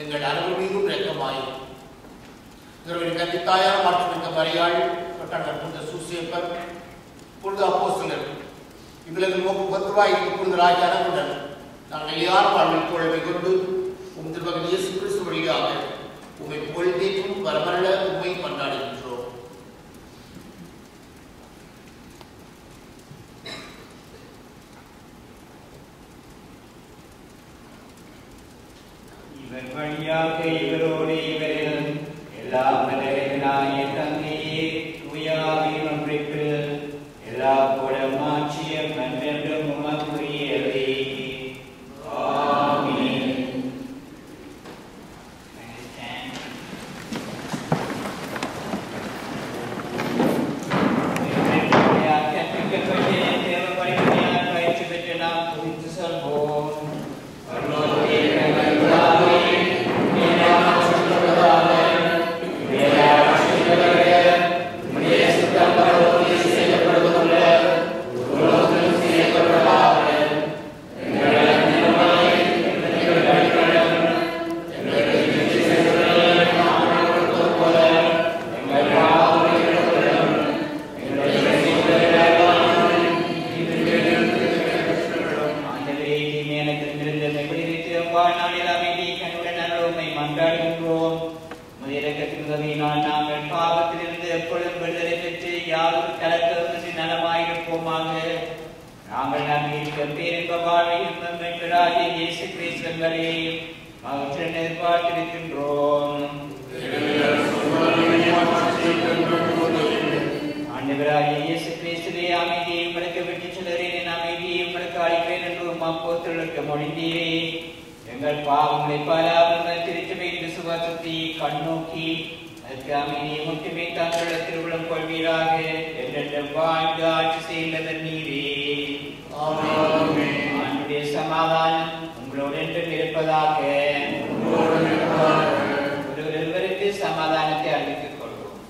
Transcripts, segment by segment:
எங்கள் அனைவர் மீதும் இரக்கமாயும் இவர்களின் கன்னித்தாயார் மற்றும் இந்த மரியாள் புனித சூசேப்பர் புனித அப்போஸ்தலர் எங்களது நோக்கு பத்துவாய் புனித ராஜ அனகுடன் நாங்கள் நிலையான வாழ்வில் தோழமை கொண்டு உம் திருமகன் இயேசு கிறிஸ்து வழியாக உம்மை புகழ்ந்தேற்றும் வரமல்ல உம்மை கொண்டாடுகின்றோம். இவர் வழியாக இவரோடு இவரில் எல்லா மனிதர்களாய தந்தையே தூயாவின் ஒன்றிற்கு எல்லா புலமாட்சியும் நன்றென்றும் உமக்குரியதே. ஆமென். பயிற்சி பெற்று நாம் குறித்து சொல்வோம். எங்கள் பாவங்களை பராமரித்து திருச்சபை விசுவாசத்தை கண்ணோக்கி அதற்கு அமைதியை மட்டுமே தங்கள திருவிழம் கொள்வீராக என்றென்று வாழ்ந்து ஆட்சி செய்தவர் நீரே. ஆண்டுடைய சமாதானம் உங்களோடு என்றும் இருப்பதாக. ஒருவருக்கு சமாதானத்தை அளித்துக் கொள்வோம்.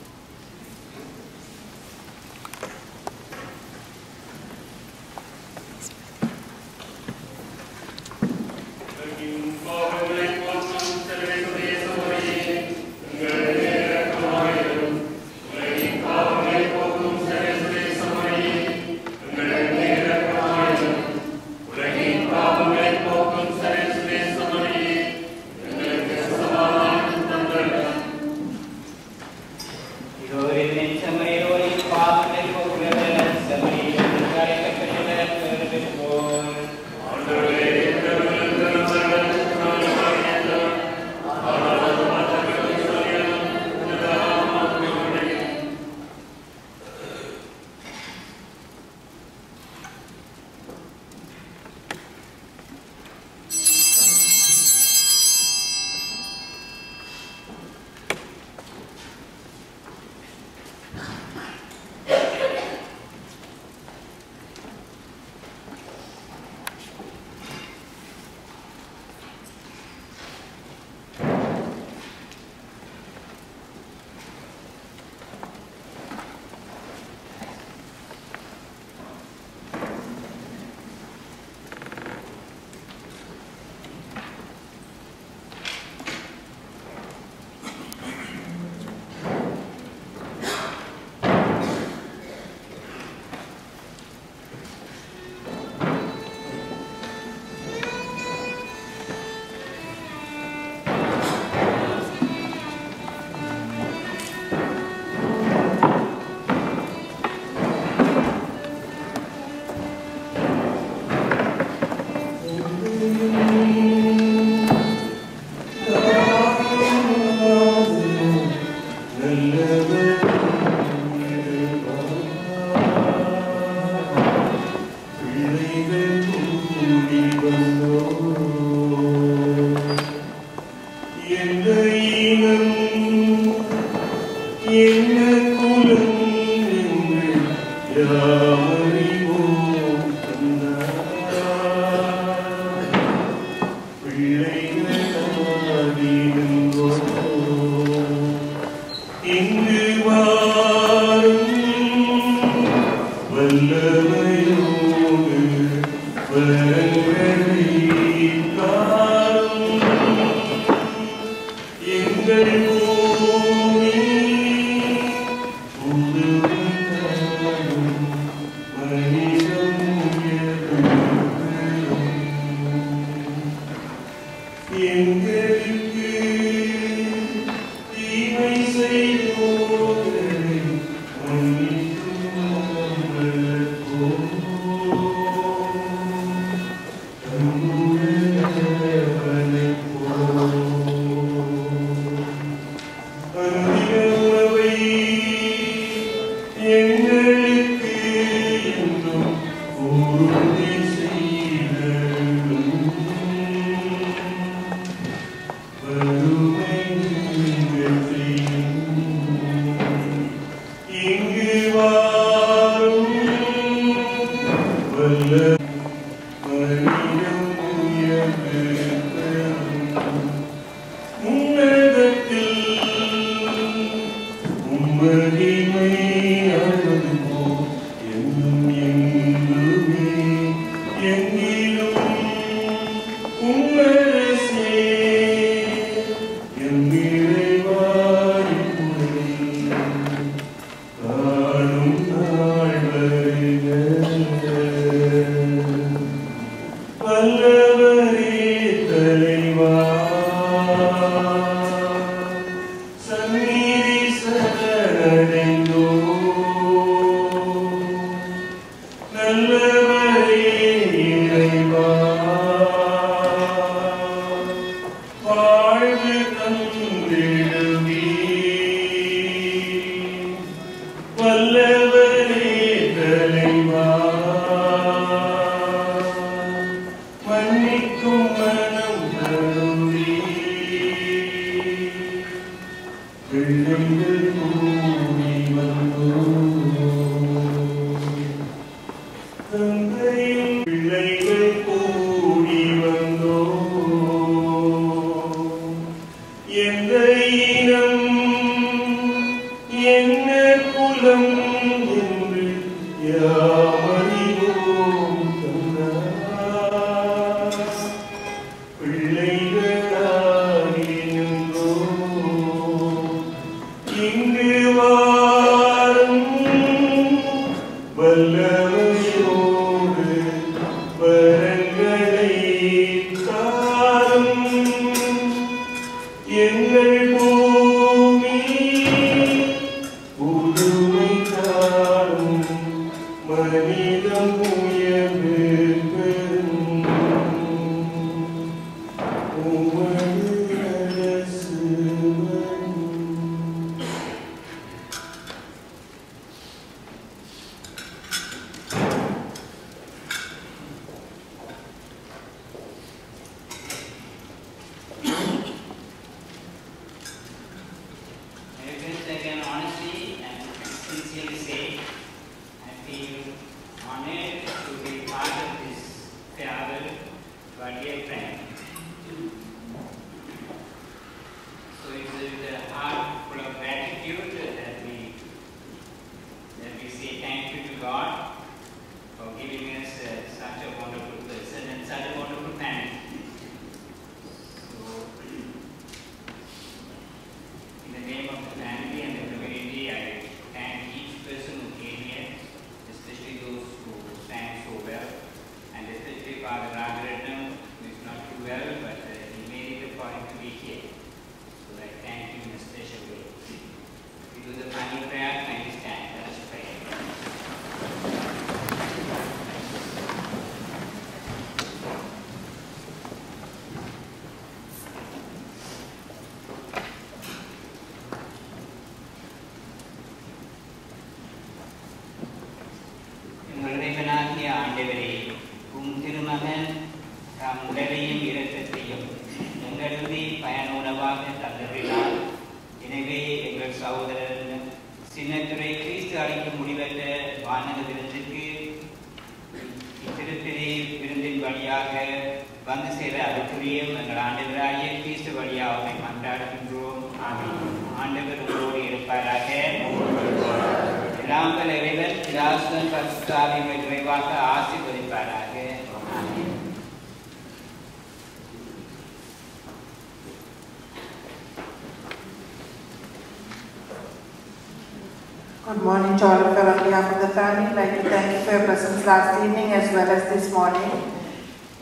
Good morning to all of you. On behalf of the family, I'd like to thank you for your presence last evening as well as this morning.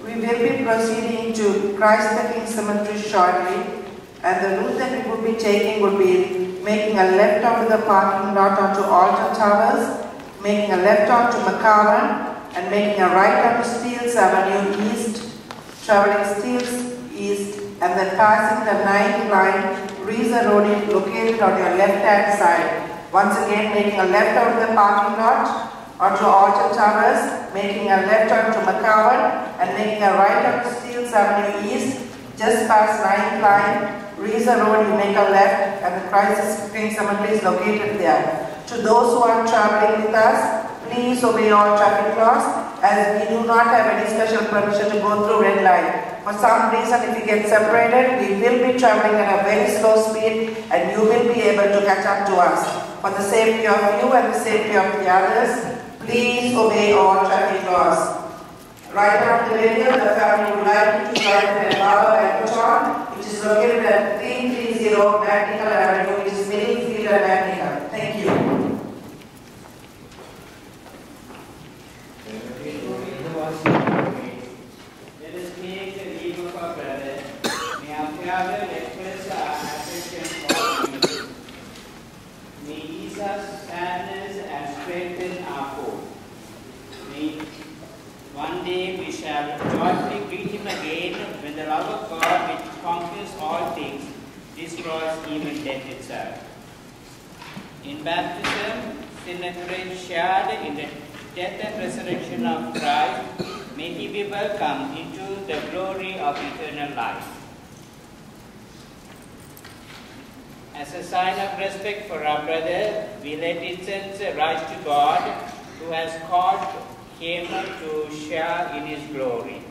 We will be proceeding to Christ the King Cemetery shortly, and the route that we would be taking would be making a left onto the parking lot onto Altar Towers, making a left onto McCarran, and making a right onto Steeles Avenue East, traveling Steeles East, and then passing the 9th line, Reza Road located on your left-hand side. Once again, making a left out of the parking lot onto Altar Towers, making a left onto McCarran, and making a right onto Steeles Avenue East, just past 9th line, Reza Road, you make a left, and the Christ the King Cemetery is located there. To those who are traveling with us, please obey all traffic laws, as we do not have any special permission to go through red light. For some reason, if we get separated, we will be traveling at a very slow speed, and you will be able to catch up to us. For the safety of you and the safety of the others, please obey all traffic laws. Right now in the radio, the family would like you to join the Baba Banqueton, which is located at 330 Magnical Avenue, which is Middlefield and Magnical. Thank you. Let us take the leave of our brother. May our Father express our affection for him. May he ease our sadness and strengthen our hope. May one day we shall joyfully greet him again when the love of God, which conquers all things, destroys even death itself. In baptism, sinners shared in the death and resurrection of Christ, may he be welcomed into the glory of eternal life. As a sign of respect for our brother, we let incense rise to God, who has called him to share in his glory.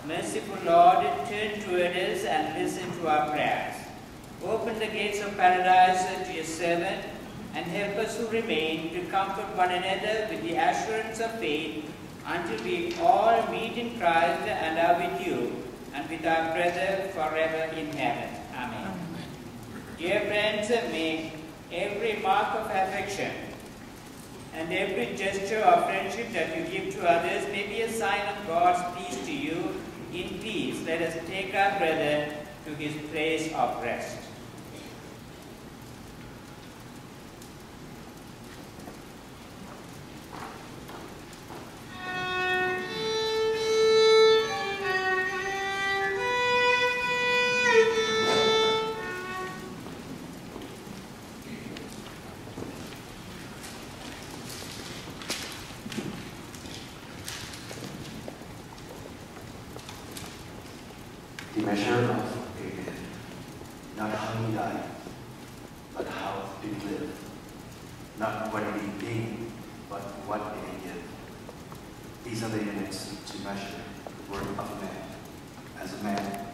Merciful Lord, turn toward us and listen to our prayers. Open the gates of paradise to your servant and help us who remain to comfort one another with the assurance of faith until we all meet in Christ and are with you and with our brother forever in heaven. Amen. Dear friends, may every mark of affection and every gesture of friendship that you give to others may be a sign of God's peace to you. In peace, let us take our brother to his place of rest. The measure of faith, not how he died, but how did he live. Not what did he gain, but what did he give. These are the units to measure the worth of a man, as a man,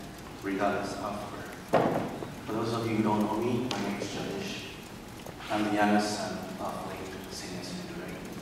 regardless of birth. For those of you who don't know me, my name is Jadish. I'm the youngest son of late St.